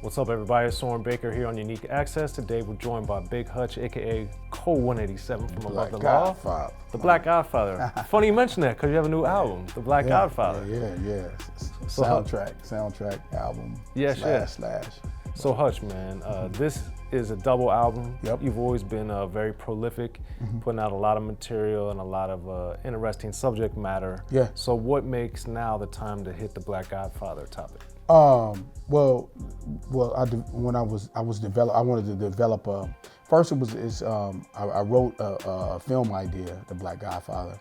What's up, everybody? It's Soren Baker here on Unique Access. Today we're joined by Big Hutch, aka Cole 187 from Above the Law. Godfather. The Black Godfather. Funny you mention that because you have a new album, The Black Godfather. Yeah. Soundtrack album. Slash. So Hutch, man, this is a double album. Yep. You've always been very prolific, putting out a lot of material and a lot of interesting subject matter. Yeah. So what makes now the time to hit the Black Godfather topic? Well, when I wanted to develop first I wrote a film idea, The Black Godfather,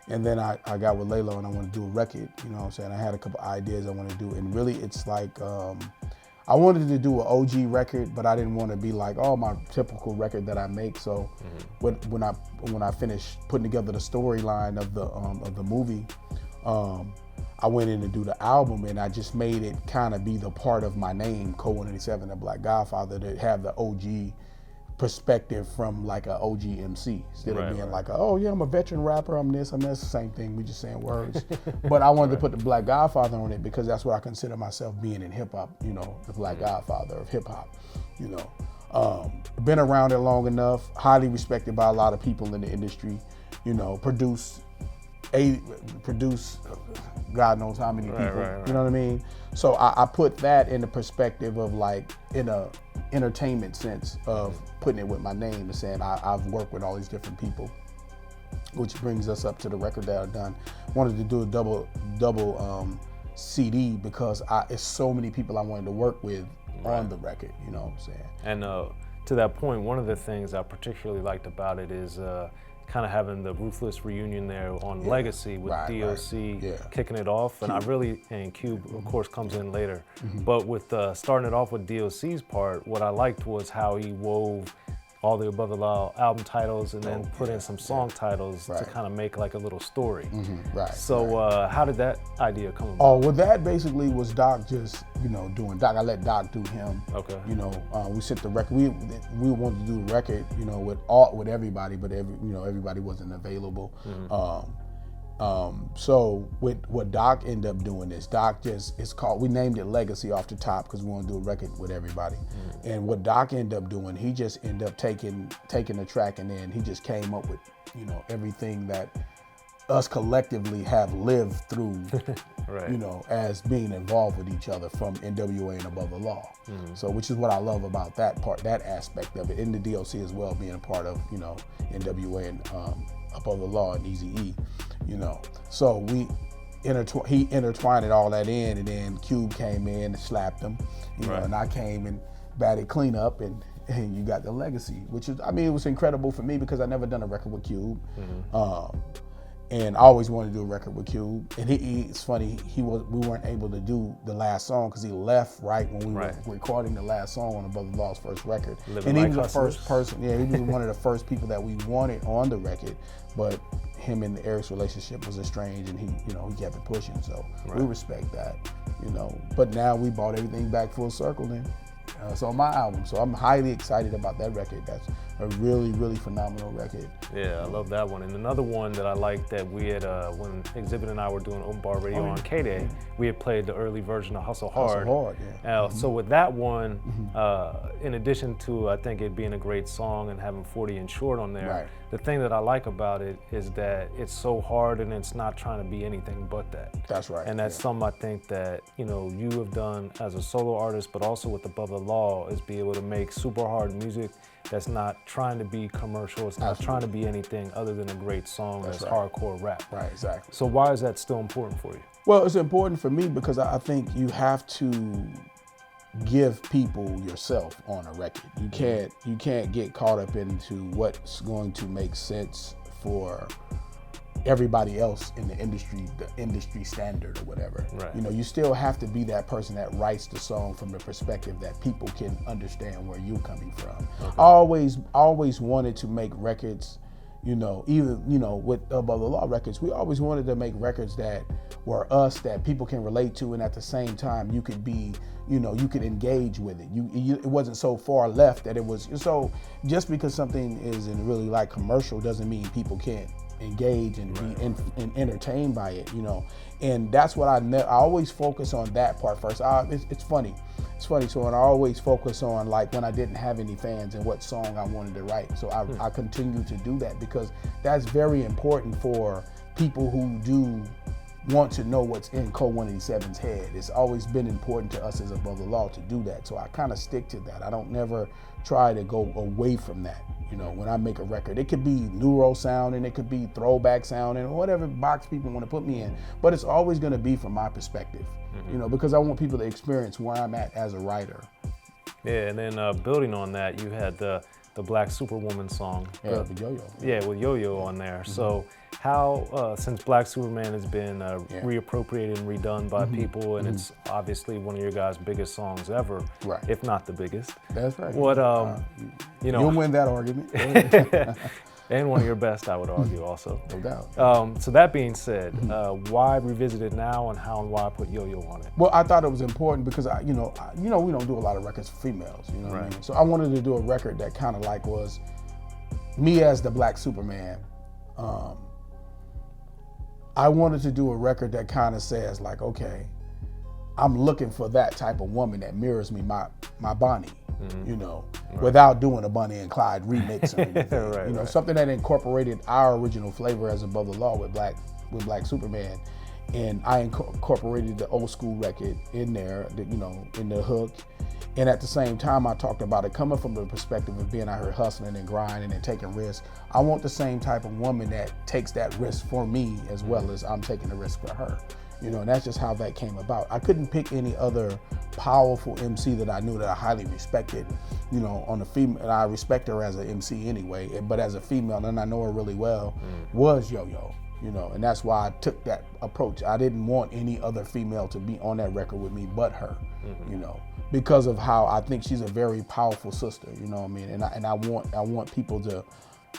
and then I got with Layla and I wanted to do a record. You know what I'm saying? I had a couple ideas I wanted to do, and really it's like I wanted to do an OG record, but I didn't want to be like, oh, my typical record that I make. So when I finished putting together the storyline of the movie, I went in to do the album, and I just made it kind of be the part of my name, Cole 187, the Black Godfather, to have the OG perspective from like an OG MC instead of being like, oh yeah, I'm a veteran rapper, I'm this, I'm that. It's the same thing, we just saying words. But I wanted to put the Black Godfather on it because that's what I consider myself being in hip hop, you know, the Black Godfather of hip hop, you know. Been around it long enough, highly respected by a lot of people in the industry, you know, produce God knows how many people, you know what I mean? So I put that in the perspective of like, in a entertainment sense of putting it with my name and saying I've worked with all these different people, which brings us up to the record that I've done. Wanted to do a double CD because it's so many people I wanted to work with on the record, you know what I'm saying? And to that point, one of the things I particularly liked about it is kind of having the ruthless reunion there on Legacy with D.O.C. Kicking it off, and and Cube of course comes in later. But with starting it off with D.O.C.'s part, what I liked was how he wove all the Above the Law album titles and then put in some song titles to kind of make like a little story. So how did that idea come about? Oh, well, that basically was Doc just, you know, doing Doc. I let Doc do him. Okay. You know, we sent the record. We wanted to do the record, you know, with everybody, but everybody wasn't available. So what Doc ended up doing is we named it Legacy off the top because we want to do a record with everybody. And what Doc ended up doing, he just ended up taking the track, and then he just came up with, you know, everything that us collectively have lived through, you know, as being involved with each other from N.W.A. and Above the Law. So which is what I love about that part, that aspect of it, in the D.O.C. as well, being a part of, you know, N.W.A. and Above the Law and Eazy-E, you know. So he intertwined all that in, and then Cube came in and slapped him, you know, and I came and batted clean up, and you got the Legacy, which is, I mean, it was incredible for me because I never done a record with Cube. And I always wanted to do a record with Cube. And it's funny, we weren't able to do the last song because he left right when we were recording the last song on Above the Law's first record. And he was the first person, he was one of the first people that we wanted on the record, but him and Eric's relationship was estranged, and he kept it pushing. So we respect that, you know. But now we brought everything back full circle then. So on my album, so I'm highly excited about that record. That's a really, really phenomenal record. Yeah, I love that one. And another one that I like that we had, when Exhibit and I were doing Open Bar Radio on K-Day, we had played the early version of Hustle Hard. So with that one, in addition to, I think, it being a great song and having 40 and Short on there, the thing that I like about it is that it's so hard and it's not trying to be anything but that. That's right. And that's something I think that, you know, you have done as a solo artist, but also with Above the Law, is be able to make super hard music that's not trying to be commercial, it's not trying to be anything other than a great song that's hardcore rap. Right, exactly. So why is that still important for you? Well, it's important for me because I think you have to give people yourself on a record. You can't get caught up into what's going to make sense for everybody else in the industry standard or whatever. You know, you still have to be that person that writes the song from the perspective that people can understand where you're coming from. I always wanted to make records, you know, even, you know, with Above the Law records, we always wanted to make records that were us, that people can relate to, and at the same time you could be, you know, you could engage with it. It wasn't so far left that it was, so just because something isn't really like commercial doesn't mean people can't engage and be and entertained by it, you know. And that's what I always focus on that part first. It's funny. It's funny. So I always focus on like when I didn't have any fans and what song I wanted to write. So I continue to do that because that's very important for people who do want to know what's in Code 187's head. It's always been important to us as Above the Law to do that. So I kind of stick to that. I don't never try to go away from that. You know, when I make a record, it could be neuro sounding, it could be throwback sounding, or whatever box people want to put me in. But it's always going to be from my perspective, you know, because I want people to experience where I'm at as a writer. Yeah, and then building on that, you had the Black Superwoman song. Yeah, with Yo-Yo. Yeah, with Yo-Yo on there. So how, since Black Superman has been reappropriated and redone by people, and it's obviously one of your guys' biggest songs ever, if not the biggest. That's right. What, you know. You'll win that argument. And one of your best, I would argue, also. No doubt. So that being said, why revisit it now, and how and why put Yo-Yo on it? Well, I thought it was important because we don't do a lot of records for females. You know what I mean? So I wanted to do a record that kind of like was me as the Black Superman. I wanted to do a record that kind of says like, okay, I'm looking for that type of woman that mirrors me, my Bonnie, you know, without doing a Bonnie and Clyde remix or anything. Something that incorporated our original flavor as Above the Law with Black Superman. And I incorporated the old school record in there, in the hook. And at the same time, I talked about it coming from the perspective of being out here hustling and grinding and taking risks. I want the same type of woman that takes that risk for me as well as I'm taking the risk for her. You know, and that's just how that came about. I couldn't pick any other powerful MC that I knew that I highly respected, you know, on the female. And I respect her as an MC anyway, but as a female, and I know her really well, was Yo-Yo. You know, and that's why I took that approach. I didn't want any other female to be on that record with me but her, you know, because of how I think she's a very powerful sister, you know what I mean? And I want people to,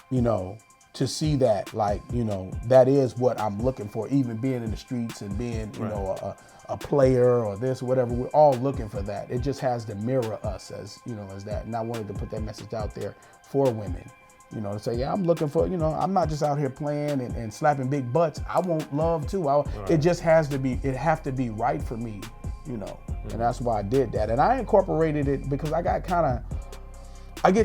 you know, to see that, like, you know, that is what I'm looking for, even being in the streets and being, you know, a player or this or whatever. We're all looking for that. It just has to mirror us as, you know, as that. And I wanted to put that message out there for women. You know, to say, yeah, I'm looking for, you know, I'm not just out here playing and slapping big butts. I want love too. It just has to be, it have to be right for me, you know, and that's why I did that. And I incorporated it because I get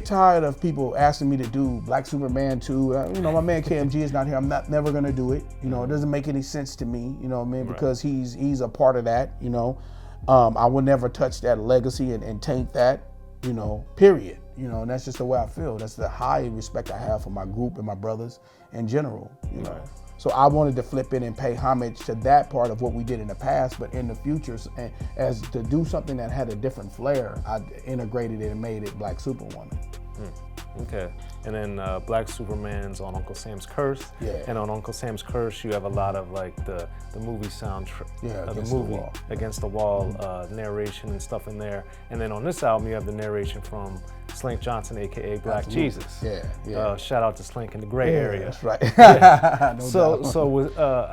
tired of people asking me to do Black Superman 2. You know, my man KMG is not here. I'm never gonna do it. You know, it doesn't make any sense to me, you know what I mean? Because he's a part of that, you know. I will never touch that legacy and taint that, you know, period. You know, and that's just the way I feel. That's the high respect I have for my group and my brothers in general, you know. So I wanted to flip in and pay homage to that part of what we did in the past, but in the future, as to do something that had a different flair, I integrated it and made it Black Superwoman. Okay, and then Black Superman's on Uncle Sam's Curse. Yeah. And on Uncle Sam's Curse, you have a lot of like the movie soundtrack, Against the Wall narration and stuff in there. And then on this album, you have the narration from Slink Johnson, aka Black Jesus. Yeah. Shout out to Slink in the gray area. That's right.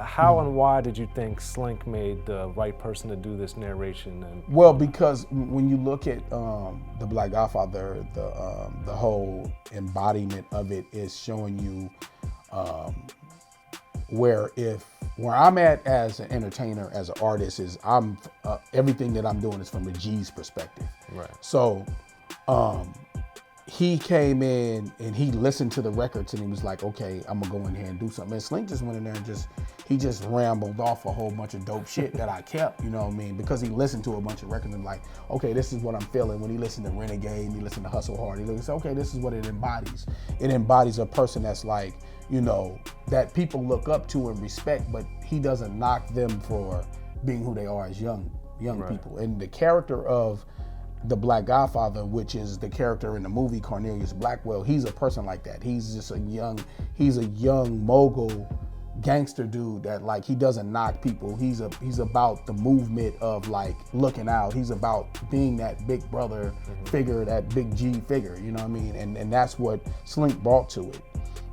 How and why did you think Slink made the right person to do this narration? Well, because when you look at the Black Godfather, the whole embodiment of it is showing you where I'm at as an entertainer, as an artist, is I'm everything that I'm doing is from a G's perspective. Right. So he came in and he listened to the records and he was like, okay, I'm gonna go in here and do something. And Slink just went in there and he just rambled off a whole bunch of dope shit that I kept, you know what I mean? Because he listened to a bunch of records and like, okay, this is what I'm feeling. When he listened to Renegade and he listened to Hustle Hard, he said, okay, this is what it embodies. It embodies a person that's like, you know, that people look up to and respect, but he doesn't knock them for being who they are as young people. And the character of the Black Godfather, which is the character in the movie Cornelius Blackwell, he's a person like that. He's just a young mogul gangster dude that like, he doesn't knock people. He's about the movement of like looking out. He's about being that big brother figure, that big G figure, you know what I mean? And that's what Slink brought to it.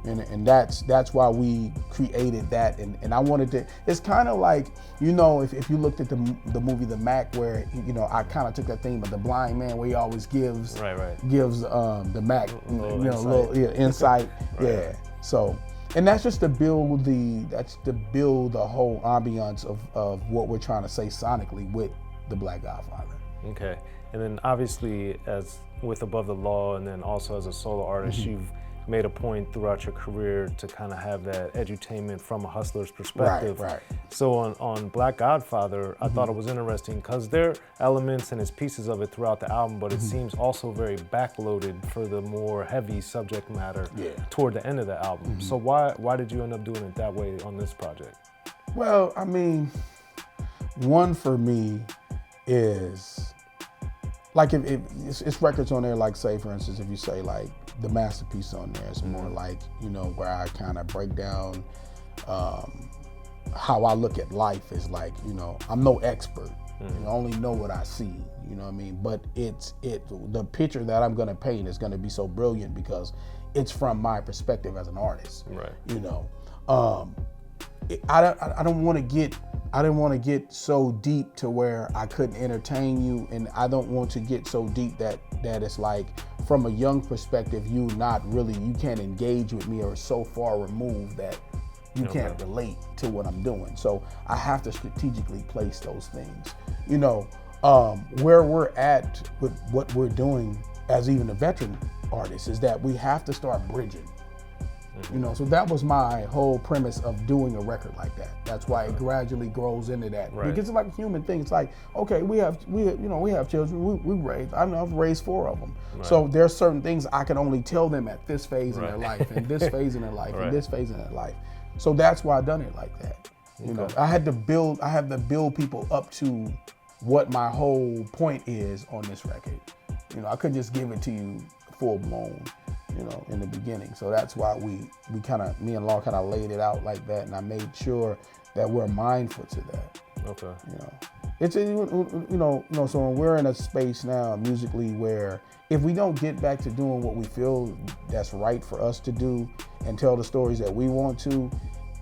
And that's why we created that, and I wanted to. It's kind of like, you know, if you looked at the movie The Mac, where, you know, I kind of took that theme of the blind man, where he always gives the Mac, little insight. Yeah. So And that's just to build the whole ambiance of what we're trying to say sonically with the Black Godfather. Okay. And then obviously as with Above the Law and then also as a solo artist, you've made a point throughout your career to kind of have that edutainment from a hustler's perspective. Right. So on Black Godfather, I thought it was interesting because there are elements and there's pieces of it throughout the album, but it seems also very backloaded for the more heavy subject matter toward the end of the album. So why did you end up doing it that way on this project? Well, I mean, one for me is like if it's records on there, like say for instance, if you say like the Masterpiece on there, it's more like, you know, where I kind of break down how I look at life is like, you know, I'm no expert. I only know what I see, you know what I mean? But the picture that I'm gonna paint is gonna be so brilliant because it's from my perspective as an artist. Right. You know, I didn't want to get so deep to where I couldn't entertain you, and I don't want to get so deep that it's like from a young perspective you can't engage with me or so far removed that you can't relate to what I'm doing. So I have to strategically place those things. You know, where we're at with what we're doing as even a veteran artist is that we have to start bridging. You know, so that was my whole premise of doing a record like that. That's why it gradually grows into that. Right. Because it's like a human thing. It's like, okay, we have children. I've raised 4 of them. Right. So there's certain things I can only tell them at this phase in their life, and this phase in their life, and this phase in their life. So that's why I done it like that. You know, I had to build people up to what my whole point is on this record. You know, I couldn't just give it to you full blown, you know, in the beginning. So that's why me and Law kind of laid it out like that, and I made sure that we're mindful to that. Okay. You know, it's so when we're in a space now musically where if we don't get back to doing what we feel that's right for us to do and tell the stories that we want to,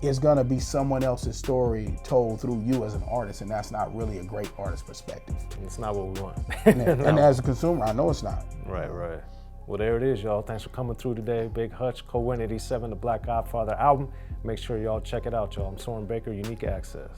it's gonna be someone else's story told through you as an artist, and that's not really a great artist perspective. It's not what we want. And as a consumer, I know it's not. Right. Well, there it is, y'all. Thanks for coming through today. Big Hutch, Co-Win 87, the Black Godfather album. Make sure y'all check it out, y'all. I'm Soren Baker, Unique Access.